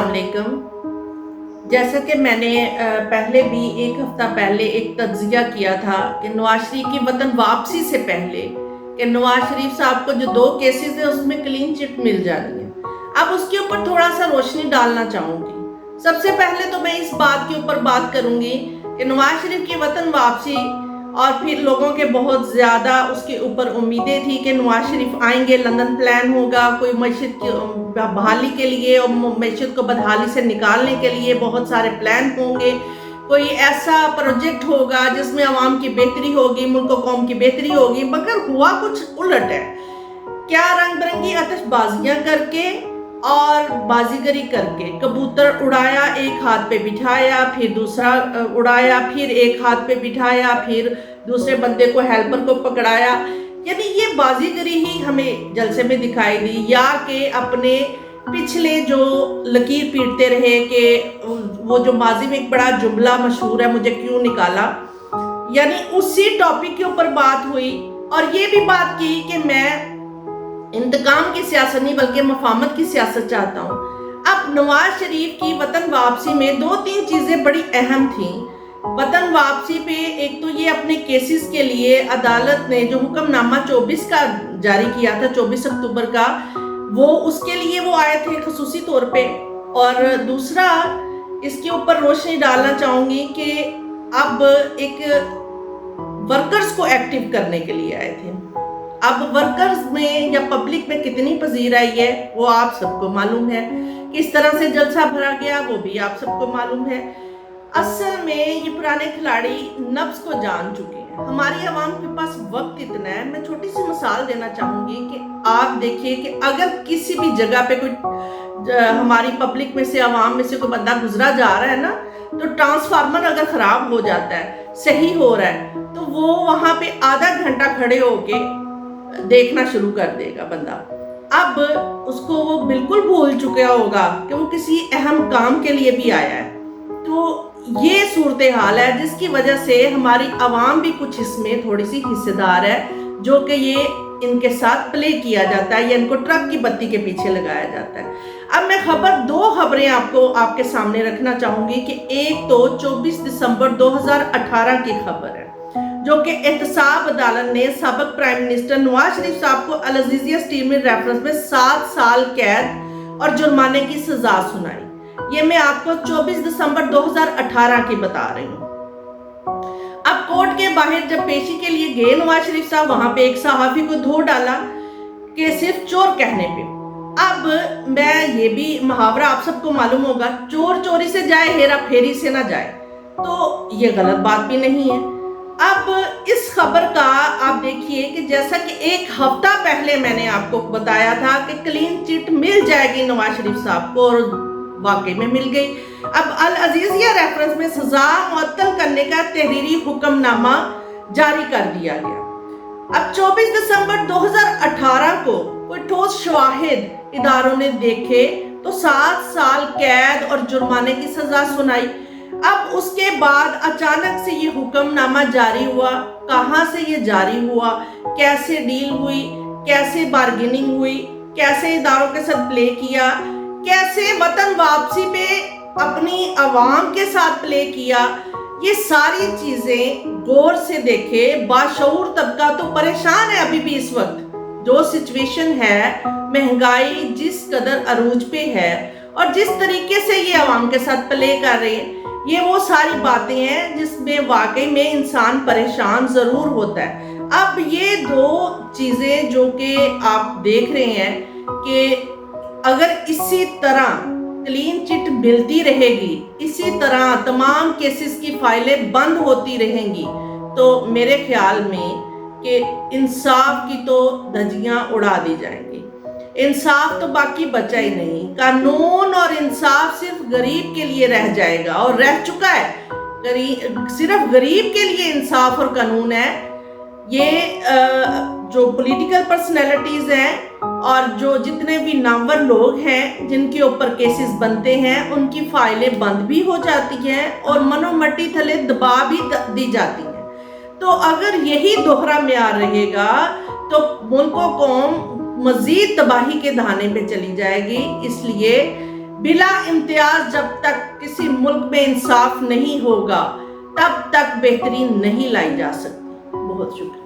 अलैक्म। जैसा कि मैंने पहले भी एक हफ्ता पहले एक तज्जिया किया था कि नवाज शरीफ की वतन वापसी से पहले कि नवाज शरीफ साहब को जो 2 केसेस है उसमें क्लीन चिट मिल जानी है। अब उसके ऊपर थोड़ा सा रोशनी डालना चाहूँगी। सबसे पहले तो मैं इस बात के ऊपर बात करूँगी कि नवाज शरीफ की वतन वापसी और फिर लोगों के बहुत ज़्यादा उसके ऊपर उम्मीदें थी कि नवाज शरीफ आएंगे, लंदन प्लान होगा कोई मस्जिद की बहाली के लिए और मस्जिद को बदहाली से निकालने के लिए बहुत सारे प्लान होंगे, कोई ऐसा प्रोजेक्ट होगा जिसमें आवाम की बेहतरी होगी, मुल्क कौम की बेहतरी होगी। मगर हुआ कुछ उलट है। क्या रंग बिरंगी आतिशबाजियां करके और बाजीगरी करके कबूतर उड़ाया, एक हाथ पे बिठाया, फिर दूसरा उड़ाया, फिर एक हाथ पे बिठाया, फिर दूसरे बंदे को हेल्पर को पकड़ाया। यानी ये बाजीगरी ही हमें जलसे में दिखाई दी, या कि अपने पिछले जो लकीर पीटते रहे कि वो जो माजी में एक बड़ा जुमला मशहूर है, मुझे क्यों निकाला, यानी उसी टॉपिक के ऊपर बात हुई। और ये भी बात की कि मैं इंतकाम की सियासत नहीं बल्कि मफामत की सियासत चाहता हूँ। अब नवाज शरीफ की वतन वापसी में 2-3 चीजें बड़ी अहम थी। वतन वापसी पे एक तो ये अपने केसेस के लिए अदालत ने जो हुक्मनामा 24 का जारी किया था, 24 अक्टूबर का, वो उसके लिए वो आए थे खसूसी तौर पे। और दूसरा इसके ऊपर रोशनी डालना चाहूंगी कि अब एक वर्कर्स को एक्टिव करने के लिए आए थे। अब वर्कर्स में या पब्लिक में कितनी पजीराई है वो आप सबको मालूम है, किस तरह से जलसा भरा गया वो भी आप सबको मालूम है। असल में ये पुराने खिलाड़ी नफ्स को जान चुके हैं। हमारी आवाम के पास वक्त इतना है। मैं छोटी सी मिसाल देना चाहूंगी कि आप देखिए कि अगर किसी भी जगह पे कोई हमारी पब्लिक में से, आवाम में से कोई बंदा गुजरा जा रहा है ना, तो ट्रांसफार्मर अगर खराब हो जाता है, सही हो रहा है, तो वो वहां पे आधा घंटा खड़े होके देखना शुरू कर देगा बंदा। अब उसको वो बिल्कुल भूल चुका होगा कि वो किसी अहम काम के लिए भी आया है। तो ये सूरत हाल है जिसकी वजह से हमारी आवाम भी कुछ इसमें थोड़ी सी हिस्सेदार है, जो कि ये इनके साथ प्ले किया जाता है या इनको ट्रक की बत्ती के पीछे लगाया जाता है। अब मैं 2 खबरें आपके सामने रखना चाहूंगी कि एक तो 24 दिसंबर 2018 की खबर है, जो कि एहतसाब अदालत ने साबिक प्राइम मिनिस्टर नवाज शरीफ साहब को अल अजीजिया स्टील मिल रेफरेंस में 7 साल कैद और जुर्माने की सजा सुनाई। ये मैं आपको 24 दिसंबर 2018 की बता रही हूँ। अब कोर्ट के बाहर जब पेशी के लिए गए नवाज शरीफ साहब, वहां पे एक सहाफी को धो डाला कि सिर्फ चोर कहने पे। अब मैं ये भी मुहावरा आप सबको मालूम होगा, चोर चोरी से जाए हेरा फेरी से ना जाए, तो ये गलत बात भी नहीं है। अब इस खबर का आप देखिए कि जैसा कि एक हफ्ता पहले मैंने आपको बताया था कि क्लीन चिट मिल जाएगी नवाज शरीफ साहब को, और वाकई में मिल गई। अब अल अजीजिया रेफरेंस में सजा मुअत्तल करने का तहरीरी हुक्मनामा जारी कर दिया गया। अब 24 दिसंबर 2018 को कोई ठोस शवाहिद इदारों ने देखे तो 7 साल कैद और जुर्माने की सजा सुनाई। अब उसके बाद अचानक से ये हुक्मनामा जारी हुआ। कहां से ये जारी हुआ, कैसे डील हुई, कैसे बार्गेनिंग हुई, कैसे इदारों के साथ प्ले किया, कैसे वतन वापसी पे अपनी आवाम के साथ प्ले किया, ये सारी चीजें गौर से देखे। बाशऊर तबका तो परेशान है अभी भी। इस वक्त जो सिचुएशन है, महंगाई जिस कदर अरूज पे है और जिस तरीके से ये आवाम के साथ प्ले कर रहे हैं, ये वो सारी बातें हैं जिसमें वाकई में इंसान परेशान जरूर होता है। अब ये 2 चीजें जो कि आप देख रहे हैं कि अगर इसी तरह क्लीन चिट मिलती रहेगी, इसी तरह तमाम केसेस की फाइलें बंद होती रहेंगी, तो मेरे ख्याल में कि इंसाफ की तो धज्जियां उड़ा दी जाएंगी। इंसाफ तो बाकी बचा ही नहीं। कानून और इंसाफ सिर्फ गरीब के लिए रह जाएगा और रह चुका है। सिर्फ गरीब के लिए इंसाफ और कानून है। ये जो पॉलिटिकल पर्सनैलिटीज हैं और जो जितने भी नामवर लोग हैं जिनके ऊपर केसेस बनते हैं, उनकी फाइलें बंद भी हो जाती हैं और मनोमट्टी थले दबा भी दी जाती हैं। तो अगर यही दोहरा म्यार रहेगा तो मुल्क कौम मजीद तबाही के दहाने पे चली जाएगी। इसलिए बिला इम्तियाज जब तक किसी मुल्क में इंसाफ नहीं होगा तब तक बेहतरीन नहीं लाई जा सकती। बहुत शुक्रिया।